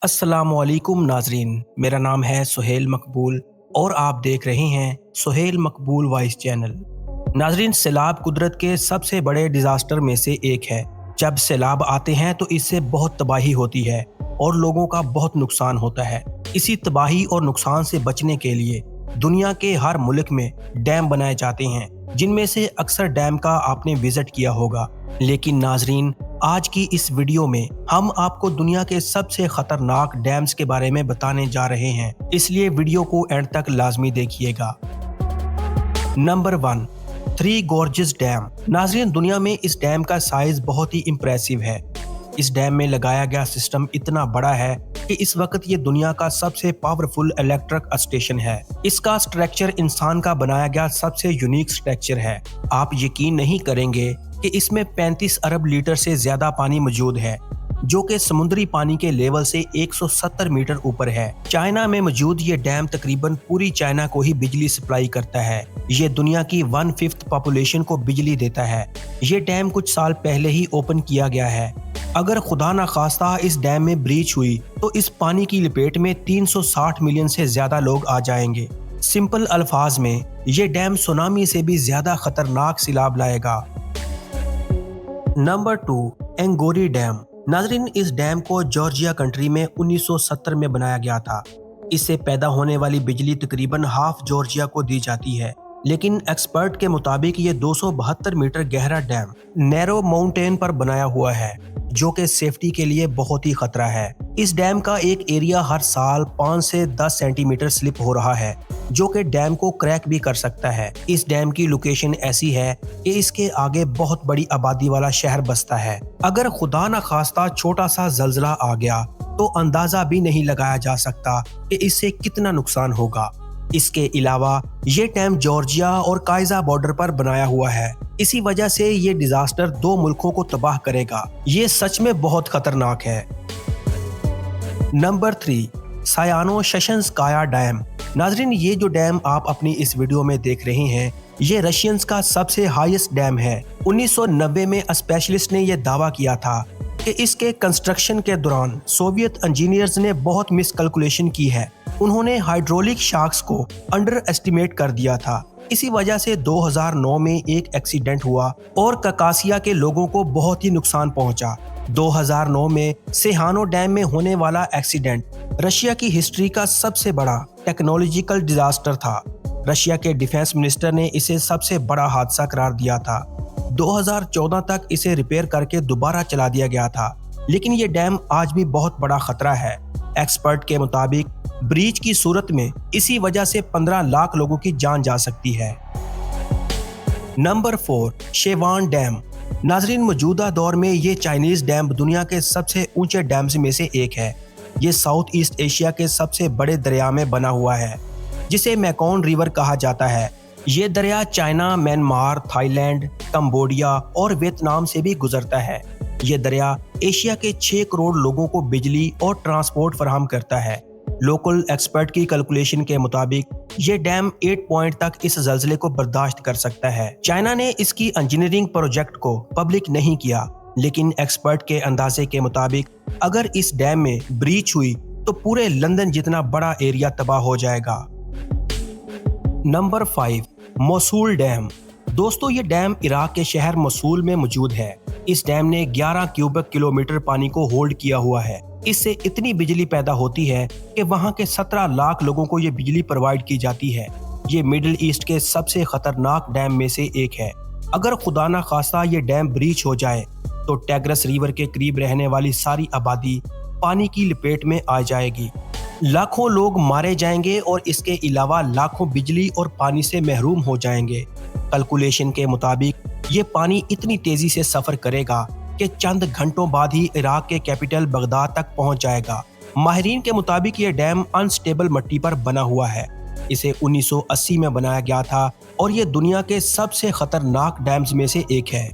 अस्सलामुअलैकुम नाजरीन, मेरा नाम है सुहेल मकबूल और आप देख रहे हैं सुहेल मकबूल वॉइस चैनल। नाजरीन, सैलाब कुदरत के सबसे बड़े डिजास्टर में से एक है। जब सैलाब आते हैं तो इससे बहुत तबाही होती है और लोगों का बहुत नुकसान होता है। इसी तबाही और नुकसान से बचने के लिए दुनिया के हर मुल्क में डैम बनाए जाते हैं, जिनमें से अक्सर डैम का आपने विजिट किया होगा। लेकिन नाजरीन, आज की इस वीडियो में हम आपको दुनिया के सबसे खतरनाक डैम्स के बारे में बताने जा रहे हैं, इसलिए वीडियो को एंड तक लाजमी देखिएगा। Number 1, three gorges dam. नाजरीन, दुनिया में इस डैम का साइज बहुत ही इम्प्रेसिव है। इस डैम में लगाया गया सिस्टम इतना बड़ा है कि इस वक्त ये दुनिया का सबसे पावरफुल इलेक्ट्रिक स्टेशन है। इसका स्ट्रक्चर इंसान का बनाया गया सबसे यूनिक स्ट्रक्चर है। आप यकीन नहीं करेंगे कि इसमें 35 अरब लीटर से ज्यादा पानी मौजूद है, जो कि समुद्री पानी के लेवल से 170 मीटर ऊपर है। चाइना में मौजूद ये डैम तकरीबन पूरी चाइना को ही बिजली सप्लाई करता है। ये दुनिया की 1/5 पॉपुलेशन को बिजली देता है। ये डैम कुछ साल पहले ही ओपन किया गया है। अगर खुदा न खास्ता इस डैम में ब्रीच हुई तो इस पानी की लपेट में 360 मिलियन से ज्यादा लोग आ जाएंगे। सिंपल अल्फाज में ये डैम सुनामी से भी ज्यादा खतरनाक सैलाब लाएगा। Number 2, Enguri dam. नाजरीन, इस डैम को जॉर्जिया कंट्री में 1970 में बनाया गया था। इससे पैदा होने वाली बिजली तकरीबन हाफ जॉर्जिया को दी जाती है। लेकिन एक्सपर्ट के मुताबिक ये 272 मीटर गहरा डैम नैरो माउंटेन पर बनाया हुआ है, जो कि सेफ्टी के लिए बहुत ही खतरा है। इस डैम का एक एरिया हर साल 5 से 10 सेंटीमीटर स्लिप हो रहा है, जो कि डैम को क्रैक भी कर सकता है। इस डैम की लोकेशन ऐसी है कि इसके आगे बहुत बड़ी आबादी वाला शहर बसता है। अगर खुदा न खास्ता छोटा सा जल्जला आ गया तो अंदाजा भी नहीं लगाया जा सकता कि इससे कितना नुकसान होगा। इसके अलावा ये डैम जॉर्जिया और कायजा बॉर्डर पर बनाया हुआ है। इसी वजह से ये डिजास्टर 2 मुल्कों को तबाह करेगा। ये सच में बहुत खतरनाक है। Number 3, Sayano Shushenskaya dam. नाजरीन, ये जो डैम आप अपनी इस वीडियो में देख रहे हैं, ये रशियंस का सबसे हाईएस्ट डैम है। 1990 में स्पेशलिस्ट ने यह दावा किया था कि इसके कंस्ट्रक्शन के दौरान सोवियत इंजीनियर्स ने बहुत मिसकैलकुलेशन की है। उन्होंने हाइड्रोलिक शाक्स को अंडर एस्टिमेट कर दिया था। इसी वजह से 2009 में एक एक्सीडेंट हुआ और ककासिया के लोगों को बहुत ही नुकसान पहुंचा। 2009 में सेहानो डैम में होने वाला एक्सीडेंट रशिया की हिस्ट्री का सबसे बड़ा टेक्नोलॉजिकल डिजास्टर था। रशिया के डिफेंस मिनिस्टर ने इसे सबसे बड़ा हादसा करार दिया था। 2014 तक इसे रिपेयर करके दोबारा चला दिया गया था, लेकिन ये डैम आज भी बहुत बड़ा खतरा है। एक्सपर्ट के मुताबिक ब्रीच की सूरत में इसी वजह से 15 लाख लोगों की जान जा सकती है। नंबर 4, शेवान डैम। नाजरीन, मौजूदा दौर में ये चाइनीज डैम दुनिया के सबसे ऊंचे डैम्स में से एक है। ये साउथ ईस्ट एशिया के सबसे बड़े दरिया में बना हुआ है, जिसे मैकोंग रिवर कहा जाता है। ये दरिया चाइना, म्यांमार, थाईलैंड, कंबोडिया और वियतनाम से भी गुजरता है। ये दरिया एशिया के 6 करोड़ लोगों को बिजली और ट्रांसपोर्ट फराहम करता है। लोकल एक्सपर्ट की कैलकुलेशन के मुताबिक ये डैम 8 पॉइंट तक इस जल्जले को बर्दाश्त कर सकता है। चाइना ने इसकी इंजीनियरिंग प्रोजेक्ट को पब्लिक नहीं किया, लेकिन एक्सपर्ट के अंदाजे के मुताबिक अगर इस डैम में ब्रीच हुई तो पूरे लंदन जितना बड़ा एरिया तबाह हो जाएगा। Number 5, Mosul dam. दोस्तों, ये डैम इराक के शहर मोसूल में मौजूद है। इस डैम ने 11 क्यूबिक किलोमीटर पानी को होल्ड किया हुआ है। इससे इतनी बिजली पैदा होती है कि वहां के 17 लाख लोगों को ये बिजली प्रोवाइड की जाती है। ये मिडिल ईस्ट के सबसे खतरनाक डैम में से एक है। अगर खुदा न खास्ता ये डैम ब्रीच हो जाए तो टैग्रस रिवर के करीब रहने वाली सारी आबादी पानी की लपेट में आ जाएगी। लाखों लोग मारे जाएंगे और इसके अलावा लाखों बिजली और पानी से महरूम हो जाएंगे। कैलकुलेशन के मुताबिक ये पानी इतनी तेजी से सफर करेगा कि चंद घंटों बाद ही इराक के कैपिटल बगदाद तक पहुंच जाएगा। माहिरीन के मुताबिक ये डैम अनस्टेबल मिट्टी पर बना हुआ है। इसे 1980 में बनाया गया था और ये दुनिया के सबसे खतरनाक डैम्स में से एक है।